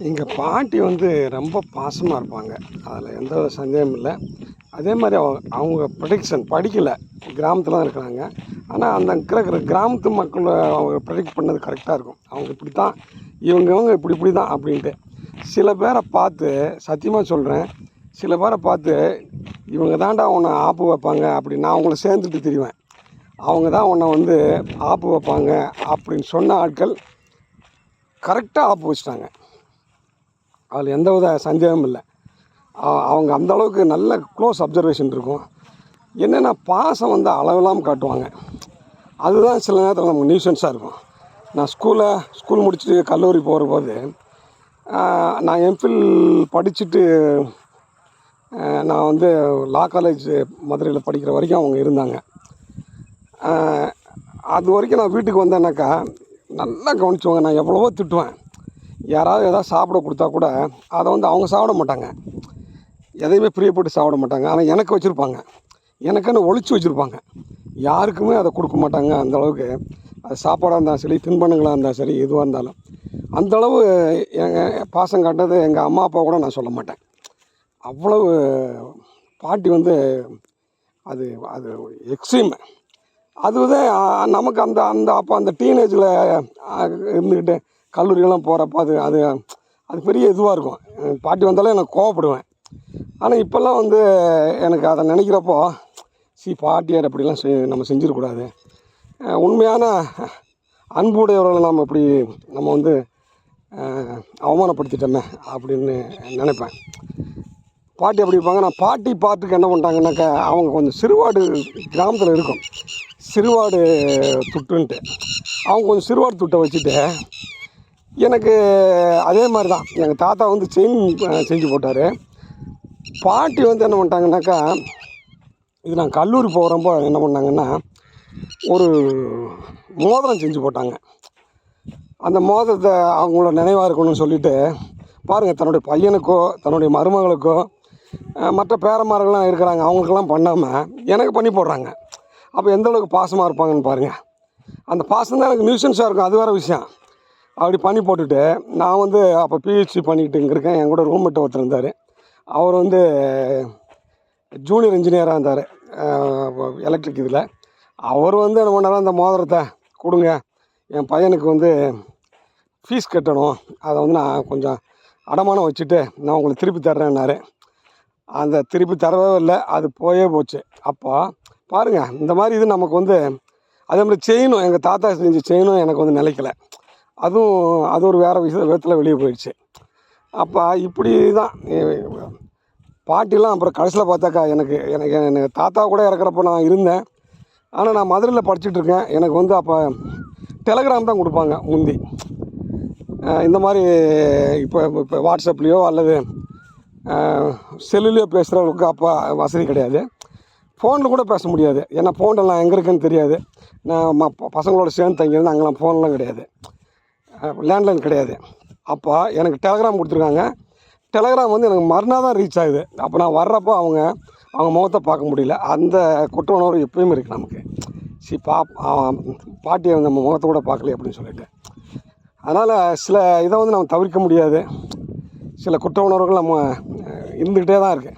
எங்கள் பாட்டி வந்து ரொம்ப பாசமாக இருப்பாங்க. அதில் எந்த ஒரு சந்தேகமும் இல்லை. அதே மாதிரி அவங்க ப்ரெடிக்ஷன் படிக்கலை, கிராமத்தில் தான் இருக்கிறாங்க. ஆனால் அந்த இருக்கிற கிராமத்து மக்கள் அவங்க ப்ரெடிக்ட் பண்ணது கரெக்டாக இருக்கும். அவங்க இப்படி தான், இவங்க இப்படி தான் அப்படின்ட்டு. சில பேரை பார்த்து சத்தியமாக சொல்கிறேன், சில பேரை பார்த்து இவங்க தாண்டா உன்னை ஆப்பு வைப்பாங்க அப்படின்னு நான் அவங்கள சேர்ந்துட்டு திரிவேன். அவங்க தான் உன்னை வந்து ஆப்பு வைப்பாங்க அப்படின்னு சொன்ன ஆட்கள் கரெக்டாக ஆப்பு வச்சிட்டாங்க. அதில் எந்த வித சந்தேகமும் இல்லை. அவங்க அந்தளவுக்கு நல்ல க்ளோஸ் அப்சர்வேஷன் இருக்கும். என்னென்னா பாசம் வந்து அளவில்லாமல் காட்டுவாங்க. அதுதான் சில நேரத்தில் நமக்கு நியூசன்ஸாக இருக்கும். நான் ஸ்கூல் முடிச்சுட்டு கல்லூரி போகிறபோது நான் எம்ஃபில் படிச்சுட்டு நான் வந்து லா காலேஜ் மதுரையில் படிக்கிற வரைக்கும் அவங்க இருந்தாங்க. அது வரைக்கும் நான் வீட்டுக்கு வந்தேன்னாக்கா நல்லா கவனிச்சுவாங்க. நான் எவ்வளவோ திட்டுவேன். யாராவது எதாவது சாப்பிட கொடுத்தா கூட அதை வந்து அவங்க சாப்பிட மாட்டாங்க, எதையுமே பிரியப்பட்டு சாப்பிட மாட்டாங்க. ஆனால் எனக்கு வச்சுருப்பாங்க, எனக்குன்னு ஒழிச்சு வச்சுருப்பாங்க. யாருக்குமே அதை கொடுக்க மாட்டாங்க. அந்தளவுக்கு அது சாப்பாடாக இருந்தாலும் சரி, தின்பண்டங்களாக இருந்தாலும் சரி, எதுவாக இருந்தாலும் அந்தளவு எங்கள் பாசம் காட்டினது எங்கள் அம்மா அப்பா கூட நான் சொல்ல மாட்டேன். அவ்வளவு பாட்டி வந்து அது அது எக்ஸ்ட்ரீம். அதுதான் நமக்கு அப்போ அந்த டீனேஜில் இருந்துக்கிட்டு கல்லூரியெல்லாம் போகிறப்ப அது பெரிய இதுவாக இருக்கும். பாட்டி வந்தாலே எனக்கு கோவப்படுவேன். ஆனால் இப்போல்லாம் வந்து எனக்கு அதை நினைக்கிறப்போ பாட்டியார் அப்படிலாம் நம்ம செஞ்சிடக்கூடாது. உண்மையான அன்புடையவர்களை நம்ம வந்து அவமானப்படுத்திட்டோமே அப்படின்னு நினைப்பேன். பாட்டி அப்படி இருப்பாங்க. நான் பாட்டி பாட்டுக்கு என்ன பண்ணிட்டாங்கன்னாக்கா, அவங்க கொஞ்சம் சிறுவாடு கிராமத்தில் இருக்கும், சிறுவாடு துட்டுன்ட்டு. அவங்க கொஞ்சம் சிறுவாடு துட்டை வச்சுட்டு எனக்கு அதே மாதிரி தான் எங்கள் தாத்தா வந்து செயின் செஞ்சு போட்டார். பாட்டி வந்து என்ன பண்ணிட்டாங்கன்னாக்கா, இது நான் கல்லூரி போகிறப்போ என்ன பண்ணாங்கன்னா ஒரு மோதிரம் செஞ்சு போட்டாங்க. அந்த மோதிரத்தை அவங்களோட நினைவாக இருக்கணும்னு சொல்லிவிட்டு பாருங்கள், தன்னுடைய பையனுக்கோ தன்னுடைய மருமகளுக்கோ மற்ற பேரமார்கள்லாம் இருக்கிறாங்க, அவங்களுக்கெல்லாம் பண்ணாமல் எனக்கு பண்ணி போடுறாங்க. அப்போ எந்தளவுக்கு பாசமாக இருப்பாங்கன்னு பாருங்கள். அந்த பாசம் தான் எனக்கு நியூசன்ஸாக இருக்கும், அது வேறு விஷயம். அப்படி பண்ணி போட்டுட்டு நான் வந்து அப்போ பிஹெச்டி பண்ணிக்கிட்டு இங்கே இருக்கேன். என் கூட ரூம்மேட் ஒருத்தர் இருந்தார். அவர் வந்து ஜூனியர் இன்ஜினியராக இருந்தார் எலக்ட்ரிக் இதில். அவர் வந்து என்ன பண்ணாலும் அந்த மோதிரத்தை கொடுங்க, என் பையனுக்கு வந்து ஃபீஸ் கட்டணும், அதை வந்து நான் கொஞ்சம் அடமானம் வச்சுட்டு நான் உங்களுக்கு திருப்பி தர்றேன்னாரு. அந்த திருப்பி தரவே இல்லை, அது போச்சு. அப்போ பாருங்கள், இந்த மாதிரி இது நமக்கு வந்து அதே மாதிரி செயினும், எங்கள் தாத்தா செஞ்ச செயினும் எனக்கு வந்து நிலைக்கலை. அது ஒரு வேறு விதத்தில் வெளியே போயிடுச்சு. அப்போ இப்படி தான் பாட்டிலாம். அப்புறம் கடைசியில் பார்த்தாக்கா எனக்கு தாத்தா கூட இறக்குறப்போ நான் இருந்தேன். ஆனால் நான் மதுரையில் படிச்சுட்ருக்கேன். எனக்கு வந்து அப்போ டெலகிராம் தான் கொடுப்பாங்க முந்தி. இந்த மாதிரி இப்போ வாட்ஸ்அப்லேயோ அல்லது செல்லுலேயோ பேசுகிறவங்களுக்கு அப்போ வசதி கிடையாது. ஃபோனில் கூட பேச முடியாது, ஏன்னா ஃபோன்லாம் எங்கே இருக்குன்னு தெரியாது. நான் பசங்களோட சேர்ந்து தங்கியிருந்தேன், அங்கெல்லாம் ஃபோன்லாம் கிடையாது, லேண்ட்லைன் கிடையாது. அப்போ எனக்கு டெலகிராம் கொடுத்துருக்காங்க. டெலகிராம் வந்து எனக்கு மறுநாள் தான் ரீச் ஆகுது. அப்போ நான் வர்றப்போ அவங்க முகத்தை பார்க்க முடியல. அந்த குற்ற உணர்வு எப்பயுமே இருக்குது நமக்கு. பாட்டியை நம்ம முகத்தை கூட பார்க்கல அப்படின்னு சொல்லிட்டு. அதனால் சில இதை வந்து நம்ம தவிர்க்க முடியாது. சில குற்ற உணர்வுகள் நம்ம இருந்துக்கிட்டே தான் இருக்குது.